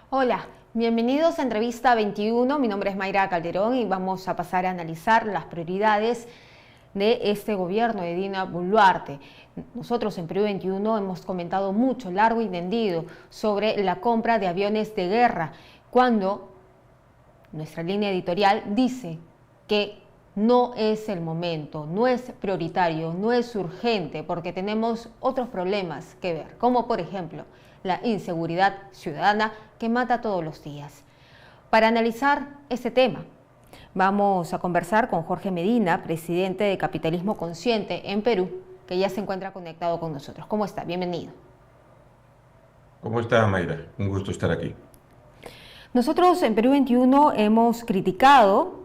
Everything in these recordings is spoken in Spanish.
Hola, bienvenidos a Entrevista 21. Mi nombre es Mayra Calderón y vamos a pasar a analizar las prioridades de este gobierno de Dina Boluarte. Nosotros en Perú 21 hemos comentado mucho, largo y tendido, sobre la compra de aviones de guerra, cuando nuestra línea editorial dice que no es el momento, no es prioritario, no es urgente, porque tenemos otros problemas que ver, como por ejemplo la inseguridad ciudadana que mata todos los días. Para analizar este tema, vamos a conversar con Jorge Medina, presidente de Capitalismo Consciente en Perú, que ya se encuentra conectado con nosotros. ¿Cómo está? Bienvenido. ¿Cómo está, Mayra? Un gusto estar aquí. Nosotros en Perú 21 hemos criticado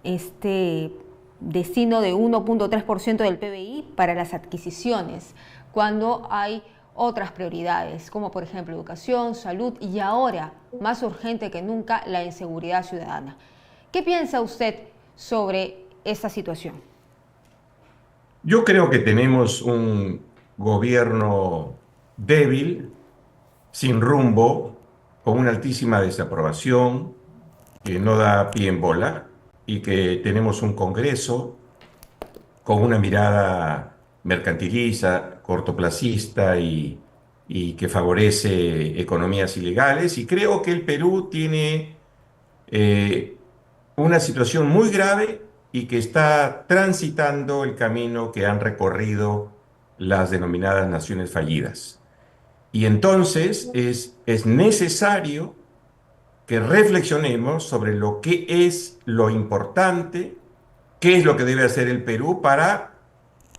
este destino de 1.3% del PBI para las adquisiciones, cuando hay otras prioridades, como por ejemplo educación, salud y ahora, más urgente que nunca, la inseguridad ciudadana. ¿Qué piensa usted sobre esta situación? Yo creo que tenemos un gobierno débil, sin rumbo, con una altísima desaprobación, que no da pie en bola, y que tenemos un Congreso con una mirada mercantilista, cortoplacista y que favorece economías ilegales. Y creo que el Perú tiene una situación muy grave y que está transitando el camino que han recorrido las denominadas naciones fallidas. Y entonces es necesario que reflexionemos sobre lo que es lo importante, qué es lo que debe hacer el Perú para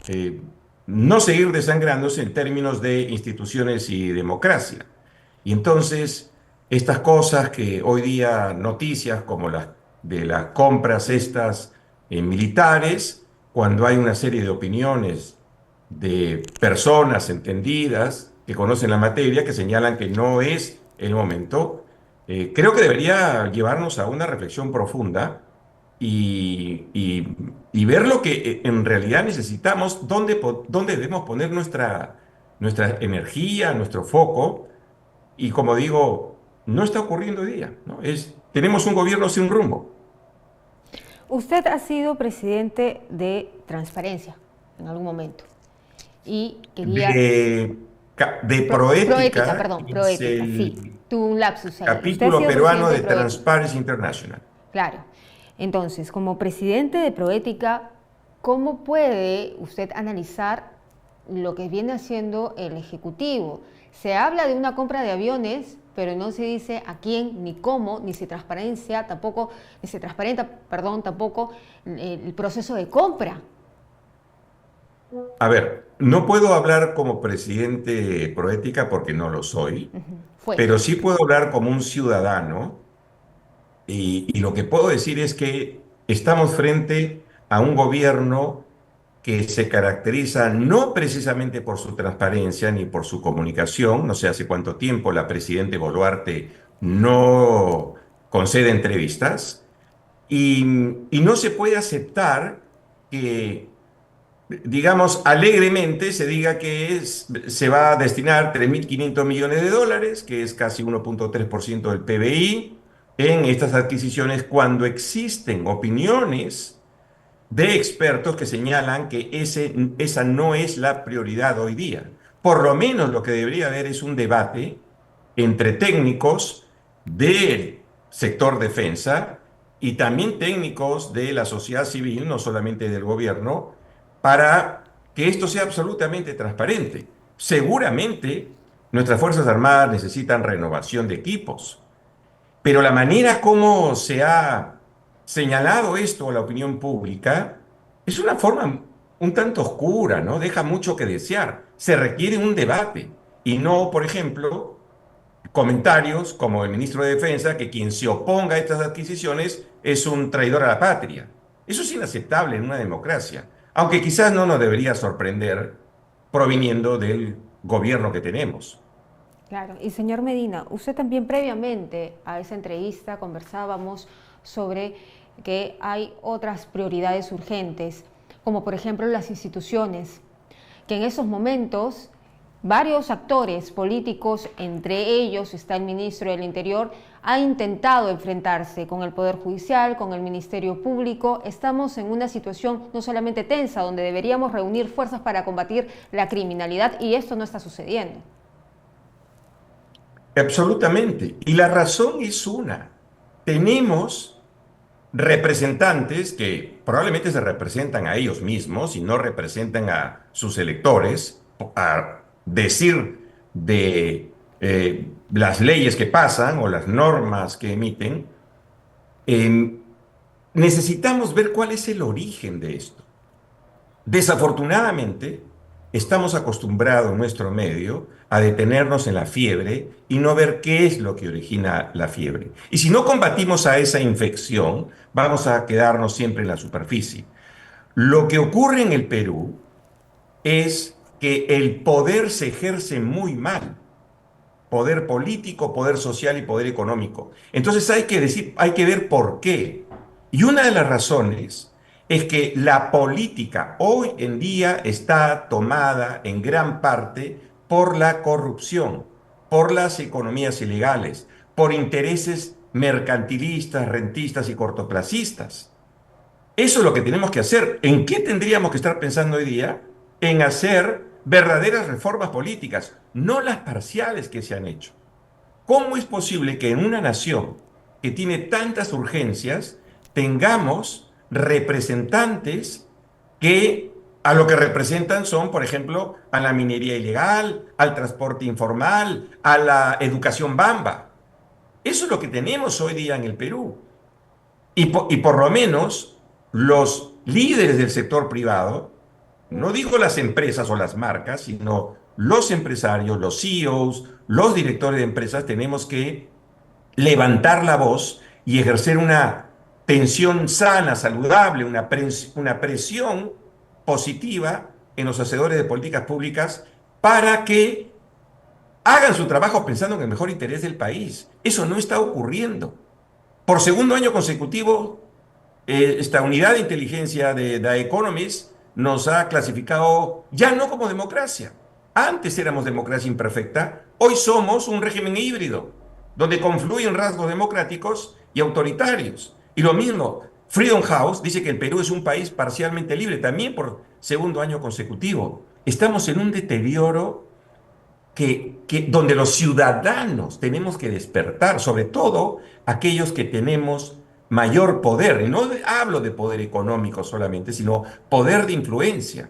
eh, no seguir desangrándose en términos de instituciones y democracia. Y entonces, estas cosas que hoy día noticias como las de las compras estas militares, cuando hay una serie de opiniones de personas entendidas que conocen la materia, que señalan que no es el momento, creo que debería llevarnos a una reflexión profunda y ver lo que en realidad necesitamos, dónde debemos poner nuestra energía, nuestro foco. Y como digo, no está ocurriendo hoy día, ¿no? Tenemos un gobierno sin rumbo. Usted ha sido presidente de Transparencia en algún momento y quería De Proética, Proética, perdón, que es Proética, sí. el Tuvo un lapsus ahí. Usted ha capítulo sido peruano presidente de de Proética. Transparency International. Claro. Entonces, como presidente de Proética, ¿cómo puede usted analizar lo que viene haciendo el Ejecutivo? Se habla de una compra de aviones, pero no se dice a quién, ni cómo, ni se transparencia, tampoco, ni se transparenta, perdón, tampoco el proceso de compra. A ver, no puedo hablar como presidente de Proética porque no lo soy, Fue. pero sí puedo hablar como un ciudadano y lo que puedo decir es que estamos frente a un gobierno que se caracteriza no precisamente por su transparencia ni por su comunicación. No sé hace cuánto tiempo la presidenta Boluarte no concede entrevistas y no se puede aceptar que, digamos, alegremente se diga que se va a destinar 3.500 millones de dólares, que es casi 1.3% del PBI, en estas adquisiciones cuando existen opiniones de expertos que señalan que esa no es la prioridad hoy día. Por lo menos lo que debería haber es un debate entre técnicos del sector defensa y también técnicos de la sociedad civil, no solamente del gobierno, para que esto sea absolutamente transparente. Seguramente nuestras Fuerzas Armadas necesitan renovación de equipos, pero la manera como se ha señalado esto a la opinión pública es una forma un tanto oscura, ¿no? Deja mucho que desear. Se requiere un debate y no, por ejemplo, comentarios como el ministro de Defensa, que quien se oponga a estas adquisiciones es un traidor a la patria. Eso es inaceptable en una democracia, aunque quizás no nos debería sorprender proviniendo del gobierno que tenemos. Claro, y señor Medina, usted también previamente a esa entrevista conversábamos sobre que hay otras prioridades urgentes, como por ejemplo las instituciones, que en esos momentos Varios actores políticos, entre ellos está el ministro del Interior, ha intentado enfrentarse con el Poder Judicial, con el Ministerio Público. Estamos en una situación no solamente tensa, donde deberíamos reunir fuerzas para combatir la criminalidad, y esto no está sucediendo. Absolutamente. Y la razón es una. Tenemos representantes que probablemente se representan a ellos mismos y no representan a sus electores, a decir de las leyes que pasan o las normas que emiten. eh, Necesitamos ver cuál es el origen de esto. Desafortunadamente, estamos acostumbrados en nuestro medio a detenernos en la fiebre y no ver qué es lo que origina la fiebre. Y si no combatimos a esa infección, vamos a quedarnos siempre en la superficie. Lo que ocurre en el Perú es que el poder se ejerce muy mal. Poder político, poder social y poder económico. Entonces hay que ver por qué. Y una de las razones es que la política hoy en día está tomada en gran parte por la corrupción, por las economías ilegales, por intereses mercantilistas, rentistas y cortoplacistas. Eso es lo que tenemos que hacer. ¿En qué tendríamos que estar pensando hoy día? En hacer verdaderas reformas políticas, no las parciales que se han hecho. ¿Cómo es posible que en una nación que tiene tantas urgencias tengamos representantes que a lo que representan son, por ejemplo, a la minería ilegal, al transporte informal, a la educación bamba? Eso es lo que tenemos hoy día en el Perú. Y por lo menos los líderes del sector privado, no digo las empresas o las marcas, sino los empresarios, los CEOs, los directores de empresas, tenemos que levantar la voz y ejercer una tensión sana, saludable, una presión positiva en los hacedores de políticas públicas para que hagan su trabajo pensando en el mejor interés del país. Eso no está ocurriendo. Por segundo año consecutivo, esta unidad de inteligencia de The Economist nos ha clasificado ya no como democracia. Antes éramos democracia imperfecta, hoy somos un régimen híbrido, donde confluyen rasgos democráticos y autoritarios. Y lo mismo, Freedom House dice que el Perú es un país parcialmente libre, también por segundo año consecutivo. Estamos en un deterioro donde los ciudadanos tenemos que despertar, sobre todo aquellos que tenemos mayor poder. Y no hablo de poder económico solamente, sino poder de influencia.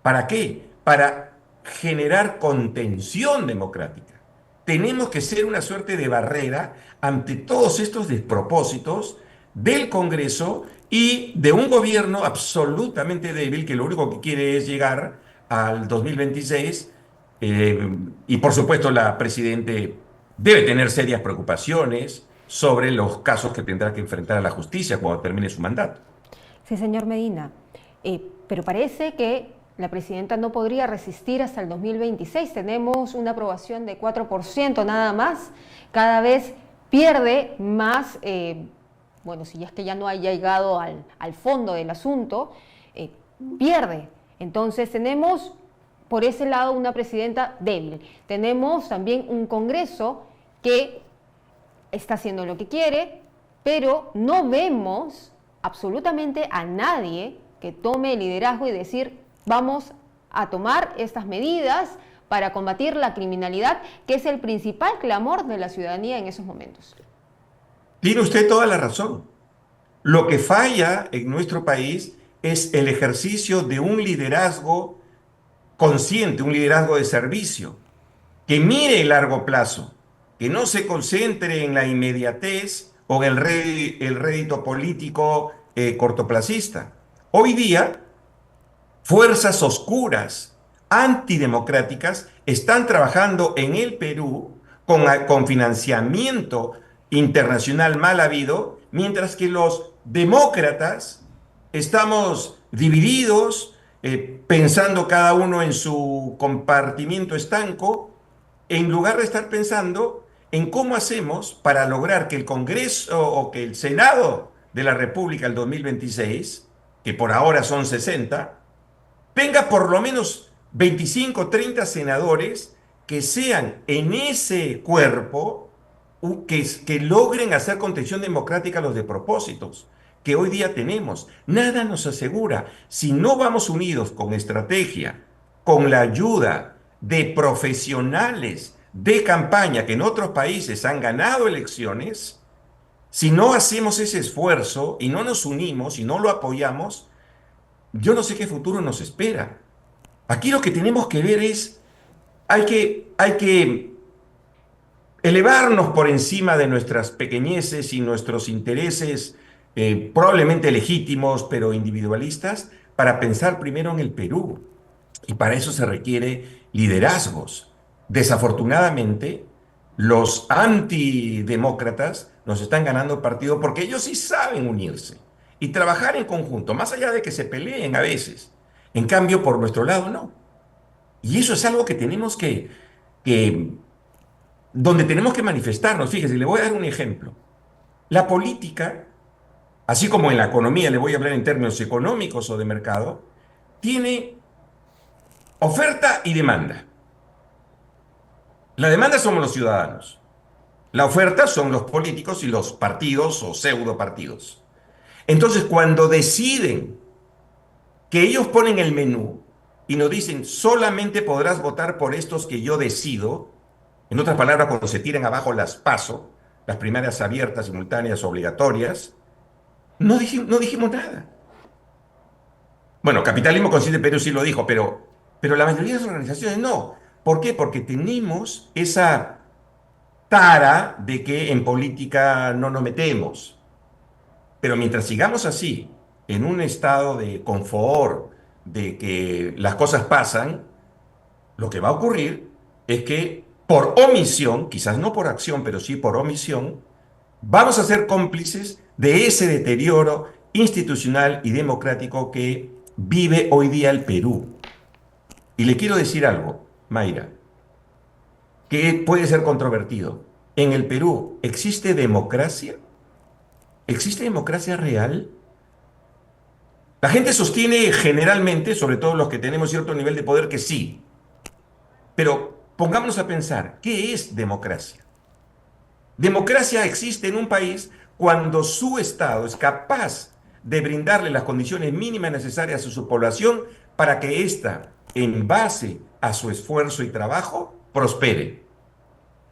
¿Para qué? Para generar contención democrática. Tenemos que ser una suerte de barrera ante todos estos despropósitos del Congreso y de un gobierno absolutamente débil que lo único que quiere es llegar al 2026. Y por supuesto la Presidente debe tener serias preocupaciones sobre los casos que tendrá que enfrentar a la justicia cuando termine su mandato. Sí, señor Medina, pero parece que la presidenta no podría resistir hasta el 2026. Tenemos una aprobación de 4% nada más. Cada vez pierde más, bueno, si es que ya no haya llegado al fondo del asunto, pierde. Entonces tenemos por ese lado una presidenta débil. Tenemos también un Congreso que está haciendo lo que quiere, pero no vemos absolutamente a nadie que tome el liderazgo y decir, vamos a tomar estas medidas para combatir la criminalidad, que es el principal clamor de la ciudadanía en esos momentos. Tiene usted toda la razón. Lo que falla en nuestro país es el ejercicio de un liderazgo consciente, un liderazgo de servicio, que mire el largo plazo, que no se concentre en la inmediatez o en el rédito político cortoplacista. Hoy día, fuerzas oscuras, antidemocráticas, están trabajando en el Perú con financiamiento internacional mal habido, mientras que los demócratas estamos divididos, pensando cada uno en su compartimiento estanco, en lugar de estar pensando en cómo hacemos para lograr que el Congreso o que el Senado de la República el 2026, que por ahora son 60, tenga por lo menos 25, 30 senadores que sean en ese cuerpo que logren hacer contención democrática a los despropósitos que hoy día tenemos. Nada nos asegura, si no vamos unidos con estrategia, con la ayuda de profesionales de campaña que en otros países han ganado elecciones, si no hacemos ese esfuerzo y no nos unimos y no lo apoyamos, yo no sé qué futuro nos espera. Aquí lo que tenemos que ver es, hay que elevarnos por encima de nuestras pequeñeces y nuestros intereses, probablemente legítimos, pero individualistas, para pensar primero en el Perú. Y para eso se requiere liderazgos. Desafortunadamente, los antidemócratas nos están ganando partido porque ellos sí saben unirse y trabajar en conjunto, más allá de que se peleen a veces. En cambio, por nuestro lado, no. Y eso es algo que tenemos que donde tenemos que manifestarnos. Fíjese, le voy a dar un ejemplo. La política, así como en la economía, le voy a hablar en términos económicos o de mercado, tiene oferta y demanda. La demanda somos los ciudadanos. La oferta son los políticos y los partidos o pseudo partidos. Entonces, cuando deciden que ellos ponen el menú y nos dicen solamente podrás votar por estos que yo decido, en otras palabras, cuando se tiran abajo las PASO, las primarias abiertas, simultáneas, obligatorias, no dijimos nada. Bueno, Capitalismo Consciente Perú sí lo dijo, pero la mayoría de las organizaciones no. ¿Por qué? Porque tenemos esa tara de que en política no nos metemos. Pero mientras sigamos así, en un estado de confort, de que las cosas pasan, lo que va a ocurrir es que por omisión, quizás no por acción, pero sí por omisión, vamos a ser cómplices de ese deterioro institucional y democrático que vive hoy día el Perú. Y le quiero decir algo, Mayra, que puede ser controvertido. En el Perú, ¿existe democracia? ¿Existe democracia real? La gente sostiene generalmente, sobre todo los que tenemos cierto nivel de poder, que sí. Pero pongámonos a pensar, ¿qué es democracia? Democracia existe en un país cuando su Estado es capaz de brindarle las condiciones mínimas necesarias a su población para que ésta, en base a su esfuerzo y trabajo, prospere.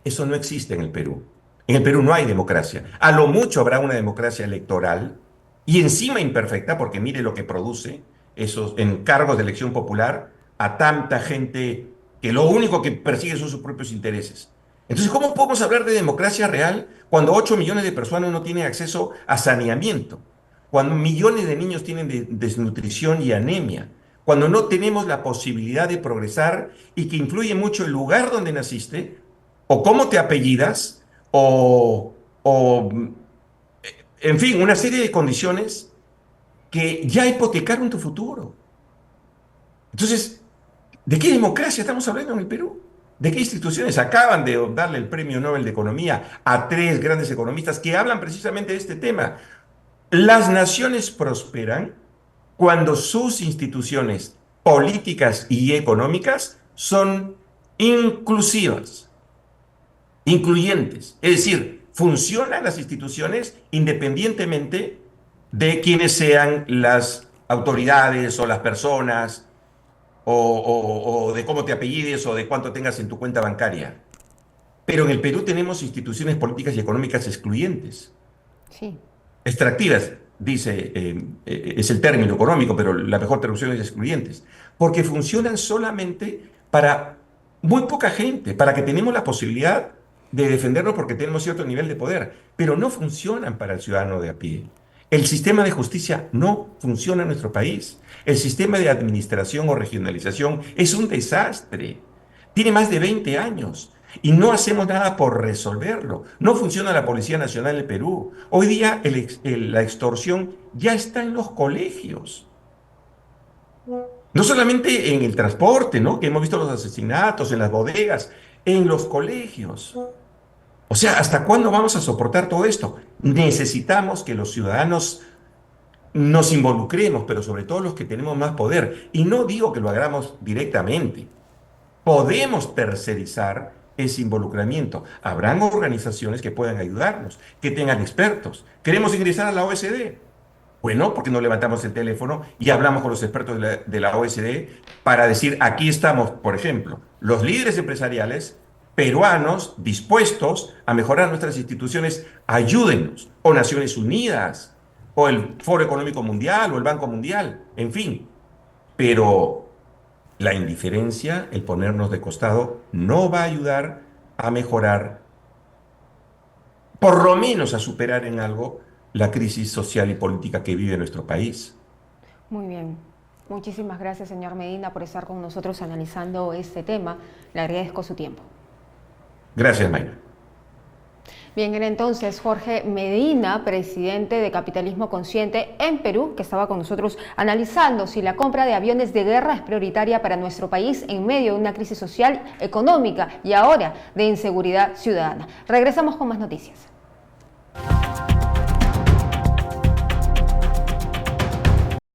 Eso no existe en el Perú. En el Perú no hay democracia. A lo mucho habrá una democracia electoral y encima imperfecta, porque mire lo que produce esos encargos de elección popular a tanta gente que lo único que persigue son sus propios intereses. Entonces, ¿cómo podemos hablar de democracia real cuando 8 millones de personas no tienen acceso a saneamiento? Cuando millones de niños tienen desnutrición y anemia, cuando no tenemos la posibilidad de progresar y que influye mucho el lugar donde naciste, o cómo te apellidas, o en fin, una serie de condiciones que ya hipotecaron tu futuro. Entonces, ¿de qué democracia estamos hablando en el Perú? ¿De qué instituciones? Acaban de darle el Premio Nobel de Economía a 3 grandes economistas que hablan precisamente de este tema. Las naciones prosperan cuando sus instituciones políticas y económicas son inclusivas, incluyentes. Es decir, funcionan las instituciones independientemente de quiénes sean las autoridades o las personas o de cómo te apellides o de cuánto tengas en tu cuenta bancaria. Pero en el Perú tenemos instituciones políticas y económicas excluyentes, Sí. extractivas, dice, es el término económico, pero la mejor traducción es excluyentes, porque funcionan solamente para muy poca gente, para que tenemos la posibilidad de defendernos porque tenemos cierto nivel de poder, pero no funcionan para el ciudadano de a pie. El sistema de justicia no funciona en nuestro país. El sistema de administración o regionalización es un desastre. Tiene más de 20 años y no hacemos nada por resolverlo. No funciona la Policía Nacional del Perú. Hoy día la extorsión ya está en los colegios. No solamente en el transporte, ¿no? Que hemos visto los asesinatos en las bodegas, en los colegios. O sea, ¿hasta cuándo vamos a soportar todo esto? Necesitamos que los ciudadanos nos involucremos, pero sobre todo los que tenemos más poder. Y no digo que lo hagamos directamente. podemos tercerizar ese involucramiento. Habrán organizaciones que puedan ayudarnos, que tengan expertos. ¿Queremos ingresar a la OSD? Bueno, porque no levantamos el teléfono y hablamos con los expertos de la OSD para decir, aquí estamos, por ejemplo, los líderes empresariales peruanos dispuestos a mejorar nuestras instituciones, ayúdennos, o Naciones Unidas, o el Foro Económico Mundial, o el Banco Mundial, en fin. Pero la indiferencia, el ponernos de costado, no va a ayudar a mejorar, por lo menos a superar en algo la crisis social y política que vive nuestro país. Muy bien. Muchísimas gracias, señor Medina, por estar con nosotros analizando este tema. Le agradezco su tiempo. Gracias, Mayra. Bien, era entonces Jorge Medina, presidente de Capitalismo Consciente en Perú, que estaba con nosotros analizando si la compra de aviones de guerra es prioritaria para nuestro país en medio de una crisis social, económica y ahora de inseguridad ciudadana. Regresamos con más noticias.